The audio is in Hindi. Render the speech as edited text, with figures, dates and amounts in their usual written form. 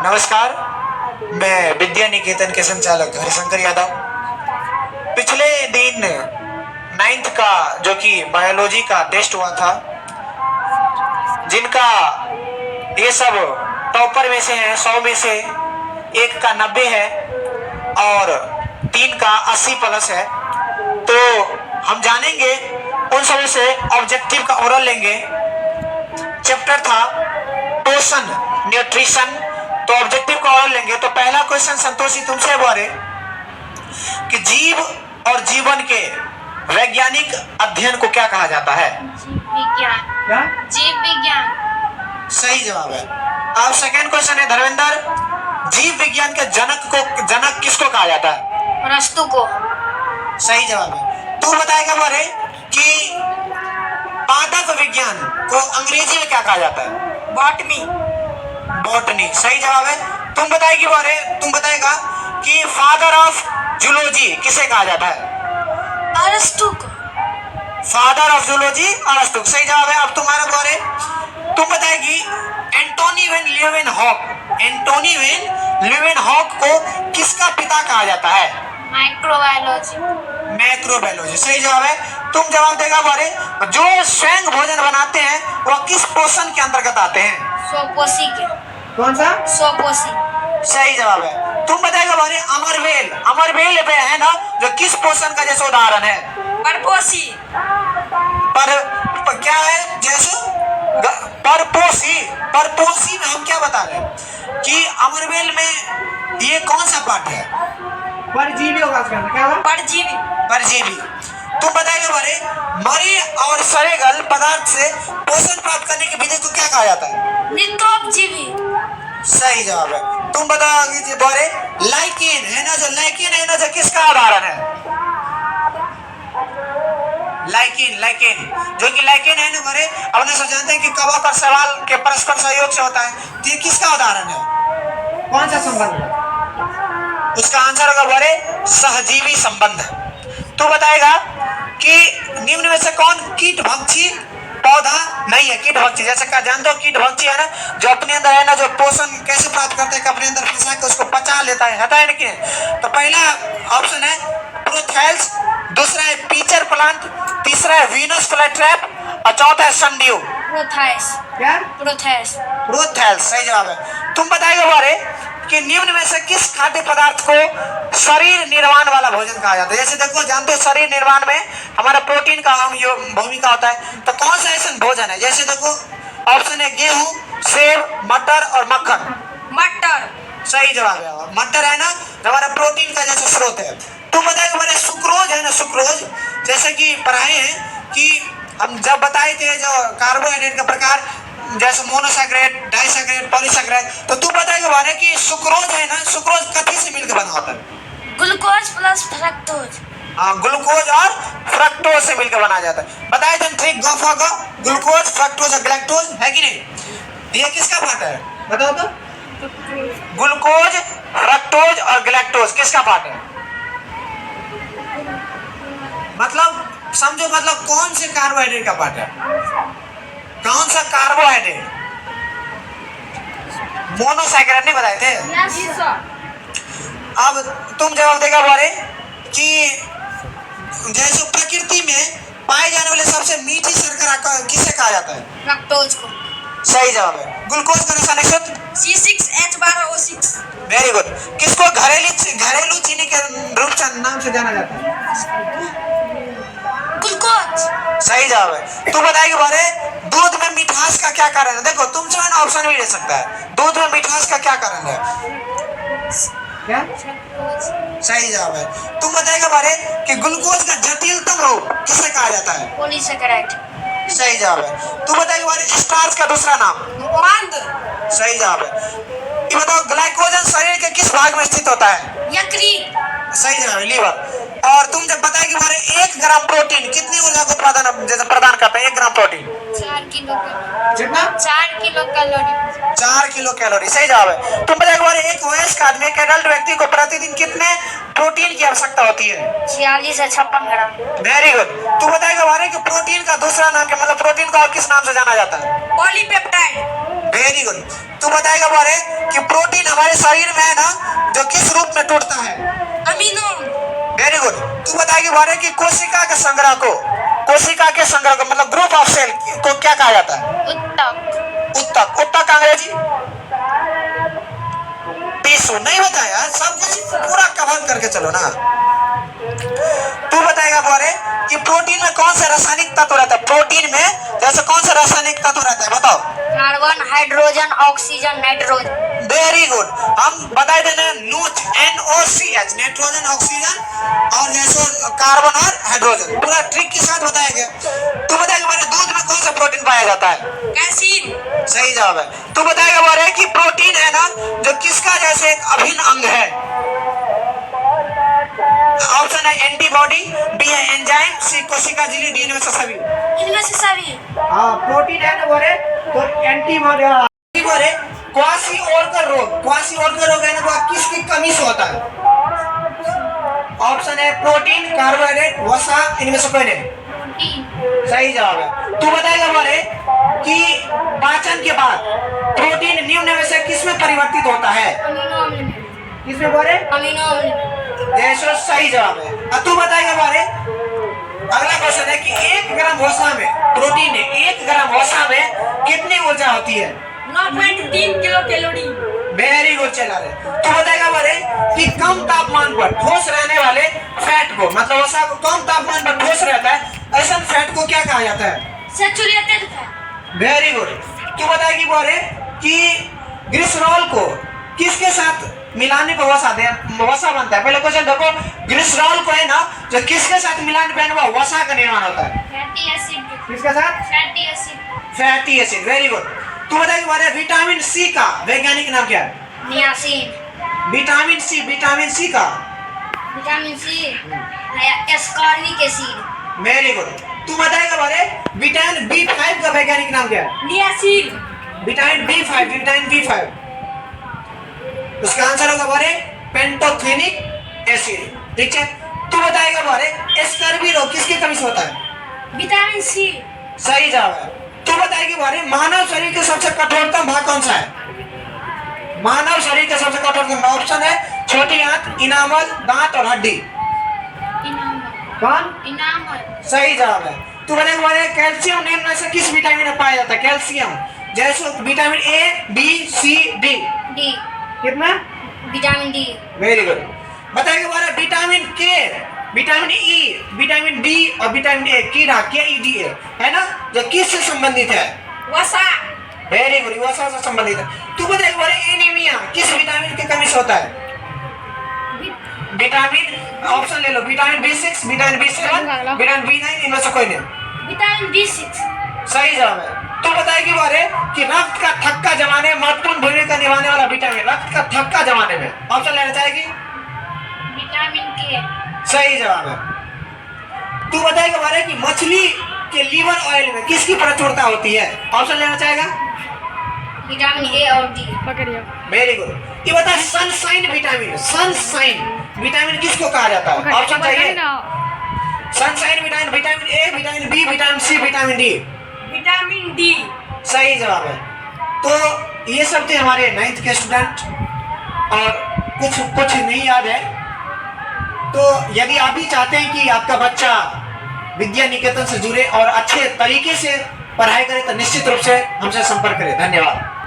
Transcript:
नमस्कार, मैं विद्या निकेतन के संचालक हरिशंकर यादव। पिछले दिन 9th का जो कि बायोलॉजी का टेस्ट हुआ था, जिनका ये सब टॉपर में से है, 100 में से एक का 90 है और 3 का 80 प्लस है। तो हम जानेंगे उन सभी से, ऑब्जेक्टिव का ओरल लेंगे। चैप्टर था पोषण न्यूट्रिशन, तो ऑब्जेक्टिव का ओरल लेंगे। तो पहला क्वेश्चन संतोषी तुमसे बोले कि जीव और जीवन के वैज्ञानिक अध्ययन को क्या कहा जाता है? जीव विज्ञान। क्या? जीव विज्ञान। सही जवाब है। अब सेकंड क्वेश्चन है धर्मेंद्र, जीव विज्ञान के जनक किसको कहा जाता है? अरस्तु को। सही जवाब है। तू बताएगा बोले कि पादप विज्ञान को अंग्रेजी में क्या कहा जाता है? बॉटनी। बॉटनी। सही जवाब है। तुम बताएगा कि फादर ऑफ जूलॉजी किसे कहा जाता है? अरस्तु को। फादर ऑफ जूलॉजी अरस्तु। सही जवाब है। अब तुम्हारा बारे, तुम बताएगी एंटोनी वेन ल्यूवेनहॉक को किसका पिता कहा जाता है? मैक्रोबायोलॉजी। सही जवाब है। तुम जवाब देगा बारे, जो स्वयं भोजन बनाते हैं वह किस पोषण के अंतर्गत आते हैं? स्वपोषी के। कौन सा? स्वपोषी। सही जवाब है। तुम बताएगा बारे, अमरवेल पे है ना, जो किस पोषण का जैसे उदाहरण है? परपोषी। पर क्या है जैसे? परपोषी में हम क्या बता रहे हैं कि अमरवेल में ये कौन सा पार्ट है? परजीवी होगा उसका। क्या होगा? परजीवी। तुम बताएगा बारे, मरी और सड़ेगल पदार्थ से पोषण प्राप्त करने की विधि को क्या कहा जाता है? नित्योपजीवी। सही जवाब है। तुम बताओगे बारे, लाइकेन है ना, जो किसका उदाहरण है? लाइकेन है ना बारे, अपने सब जानते हैं कि कवक और सवाल के परस्पर सहयोग से होता है। तो ये किसका उदाहरण है? कौन सा संबंध? उसका आंसर होगा बारे, सहजीवी संबंध। तू बताएगा कि निम्न में से कौन कीटभक्षी पौधा नहीं है? कीटभक्षी जैसे का जानते हो, कीटभक्षी है ना, जो अपने अंदर है ना, जो पोषण कैसे प्राप्त करते हैं, अपने अंदर फंसा के उसको पचा लेता है ना कि? तो पहला ऑप्शन है प्रोथैल्स, दूसरा है पीचर प्लांट, तीसरा है वीनस फ्लाईट्रैप और चौथा है सनड्यू। प्रोथैल्स। क्या? प्रोथैल्स। सही जवाब है। तुम बताएगा बारे कि निम्न में से किस खाद्य पदार्थ को शरीर निर्माण वाला भोजन कहा जाता है? जैसे देखो, जानते हो शरीर निर्माण में हमारा प्रोटीन का अहम भूमिका होता है। तो कौन सा ऐसा भोजन है? जैसे देखो, ऑप्शन है गेहूं, सेब, मटर और मक्खन। मटर। सही जवाब है। मटर है ना, हमारा प्रोटीन का जैसे स्रोत है। तुम बताएगा बारे, सुक्रोज है ना, सुक्रोज जैसे कि पढ़ाए हैं कि हम जब बताए थे जो कार्बोहाइड्रेट का प्रकार, जैसे मोनोसैकेराइड, डाइसैकेराइड, पॉलीसैकेराइड। तो तू बताएगा बारे कि सुक्रोज है ना, सुक्रोज कथी से मिलकर बना होता है? Glucose plus fructose. हाँ, ग्लूकोज और फ्रक्टोज से मिलकर बनाया जाता है। बताए तुम ठीक ग्लूकोज, फ्रक्टोज और गैलेक्टोज है कि नहीं? ये किसका पार्ट है बताओ तो? ग्लूकोज, फ्रक्टोज और गैलेक्टोज किसका पार्ट है? मतलब समझो, मतलब कौन से कार्बोहाइड्रेट का पार्ट है? कौन सा कार्बोहाइड्रेट? मोनोसैकेराइड नहीं बताए थे? अब तुम जवाब देगा बारे कि जैसे प्रकृति में पाए जाने वाले सबसे मीठी शर्करा किसे कहा जाता है? फ्रक्टोज को। सही जवाब है। ग्लूकोज का रासायनिक सूत्र C6H12O6। Very good. किसको घरेलू चीनी के रूप से नाम से जाना जाता है? ग्लूकोज। सही जवाब है। तू बताएगी बारे, दूध में मिठास का क्या कारण है? देखो, तुमसे मैंने ऑप्शन भी दे सकता है, दूध में मिठास का क्या कारण है? क्या? सही जवाब है। तुम बताएगा बारे कि ग्लूकोज का जटिलतम रूप किसे कहा जाता है? पॉलीसैकेराइड। सही जवाब है। तुम बताएगा बारे स्टार्च का दूसरा नाम? मंद। सही जवाब है। ये बताओ, ग्लाइकोजन शरीर के किस भाग में स्थित होता है? यकृत। सही जवाब है, लीवर। और तुम जब बताएगी बारे 1 ग्राम प्रोटीन कितनी ऊर्जा को प्रदान करता है? 1 ग्राम प्रोटीन 4 किलो कैलोरी। कितना? 4 किलो कैलोरी। 4 kilo calorie. सही जवाब है। तुम बताएगा बारे एक वयस्क आदमी, एक एडल्ट व्यक्ति को प्रतिदिन कितने प्रोटीन की आवश्यकता होती है? 46 से 56 ग्राम। Very good. तू बताएगा बारे कि प्रोटीन का दूसरा नाम क्या, मतलब प्रोटीन को और किस नाम से जाना जाता है? पॉलीपेप्टाइड। Very good. तू बताएगा बोले कि प्रोटीन हमारे शरीर में है ना जो किस रूप में टूटता है? अमीनो। Very good. तू बताएगी बोले कि कोशिका के संग्रह को मतलब ग्रुप ऑफ सेल को क्या कहा जाता है? उत्तक। उत्तक। उत्तक का अंग्रेजी? टिश्यू। नहीं बताया, सब कुछ पूरा कवर करके चलो ना। तू बताएगा बोले कि प्रोटीन में कौन सा रासायनिक तत्व रहता है? प्रोटीन में जैसे कौन सा रासायनिक तत्व रहता है बताओ? Carbon, hydrogen, oxygen, nitrogen. Very good. हम बताए थे ना NOH, NOCH, नाइट्रोजन, ऑक्सीजन और जैसे कार्बन और हाइड्रोजन, पूरा ट्रिक के साथ बताया गया। तू बताएगा बोले दूध में कौन सा प्रोटीन पाया जाता है? कैसीन। सही जवाब है। तू बताएगा बोले कि प्रोटीन है ना जो किसका जैसे एक अभिन्न अंग है? ऑप्शन है एंटीबॉडी, बी है एंजाइम, सी कोशिका झिल्ली, डी इनमें से सभी। इनमें से सभी। हाँ, प्रोटीन है ना बोले तो एंटीबॉडी बोले। क्वासी-ओर्कर रोग है ना वो किसकी कमी से होता है? ऑप्शन है प्रोटीन, कार्बोहाइड्रेट, वसा, इनमें से कोई नहीं। प्रोटीन। सही जवाब है। तू बताएगा बोले कि पाचन के बाद प्रोटीन निम्न में से किसमें परिवर्तित होता है? अमीनो अम्ल में। किसमें बोले? अमीनो अम्ल में। जैसे सही जवाब है। अब तू बताएगा बोले अगला क्वेश्चन है कि 1 ग्राम वसा में प्रोटीन है, 1 ग्राम वसा में कितनी ऊर्जा होती है? 9.3 किलो कैलोरी। वेरी गुड चला रहे। तू बताएगा बोले कि कम तापमान पर ठोस रहने वाले फैट को मतलब वसा को कम तापमान पर ठोस रहता है ऐसा फैट को क्या कहा जाता है? Saturated fat. Very good. तू बताएगी बोले कि ग्लिसरॉल को किसके साथ मिलाने पर वसा बनता है? पहले क्वेश्चन देखो, ग्लिसरॉल को है ना जो किसके साथ मिलाने पर वसा का निर्माण होता है? Fatty acid. किसके साथ? Fatty acid. Fatty acid. Very good. तू बताएगी बोले विटामिन सी का वैज्ञानिक नाम क्या है? नियासिन। विटामिन सी का vitamin C ascorbic acid. Very good. तू बताएगा बोले विटामिन B5 का वैज्ञानिक नाम क्या है? नियासिन। Vitamin B5। उसका आंसर होगा बोले पेंटोथेनिक एसिड। ठीक है। तू बताएगा बोले स्कर्वी रोग किसकी कमी से होता है? Vitamin C. सही जवाब है। तू बताएगी बोले मानव शरीर का सबसे कठोरतम भाग कौन सा है? मानव शरीर का सबसे कठोरतम ऑप्शन है छोटी आंत, इनामल, दांत और हड्डी। कौन? इनामल। सही जवाब है। तू बताएगा बोले कैल्शियम निम्न में से किस विटामिन में पाया जाता है? कैल्शियम जैसे vitamin A, B, C, D। D. कितना? Vitamin D. Very good. बताएगा बोले vitamin K, vitamin E, vitamin D और विटामिन A कीड़ा KEDA है ना जो किससे संबंधित है? वसा। Very good. वसा से संबंधित है। तू बताएगा बोले एनीमिया किस विटामिन की कमी से होता है? विटामिन ऑप्शन ले लो, vitamin B6, vitamin B7, vitamin B9, इनमें से कोई नहीं। Vitamin B6। सही जवाब है। तो बताएगी बोले कि रक्त का थक्का जमाने में महत्वपूर्ण भूमिका निभाने वाला विटामिन, रक्त का थक्का जमाने में ऑप्शन लेना चाहेगी? विटामिन के। सही जवाब है। तू बताएगा बोले कि मछली के लीवर ऑयल में किसकी प्रचुरता होती है? ऑप्शन लेना चाहेगा? विटामिन ए और डी। Very good. ये बता सनशाइन विटामिन किसको कहा जाता है? ऑप्शन चाहिए? Sunshine vitamin A, vitamin B, vitamin C, vitamin D। Vitamin D. सही जवाब है। तो ये सब थे हमारे 9th के स्टूडेंट और कुछ नहीं याद है। तो यदि आप भी चाहते हैं कि आपका बच्चा विद्या निकेतन से जुड़े और अच्छे तरीके से पढ़ाई करे तो निश्चित रूप से हमसे संपर्क करें। धन्यवाद।